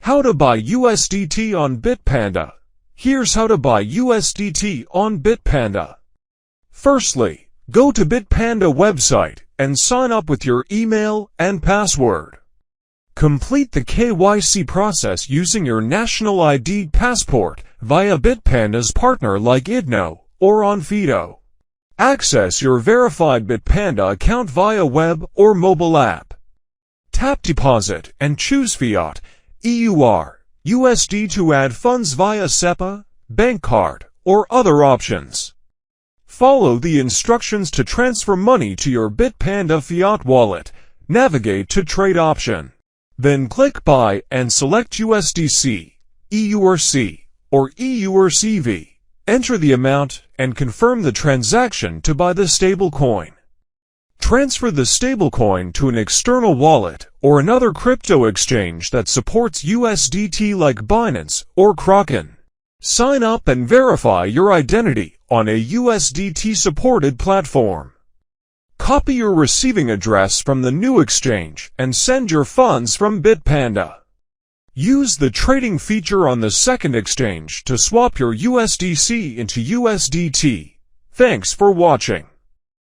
How to buy USDT on Bitpanda. Here's how to buy USDT on Bitpanda. Firstly, go to Bitpanda website and sign up with your email and password. Complete the KYC process using your national ID passport via Bitpanda's partner like IDNO or Onfido. Access your verified Bitpanda account via web or mobile app. Tap Deposit and choose Fiat, EUR, USD to add funds via SEPA, bank card, or other options. Follow the instructions to transfer money to your Bitpanda Fiat wallet. Navigate to Trade option. Then click Buy and select USDC, EURC, or EURCV. Enter the amount and confirm the transaction to buy the stablecoin. Transfer the stablecoin to an external wallet or another crypto exchange that supports USDT like Binance or Kraken. Sign up and verify your identity on a USDT-supported platform. Copy your receiving address from the new exchange and send your funds from Bitpanda. Use the trading feature on the second exchange to swap your USDC into USDT. Thanks for watching.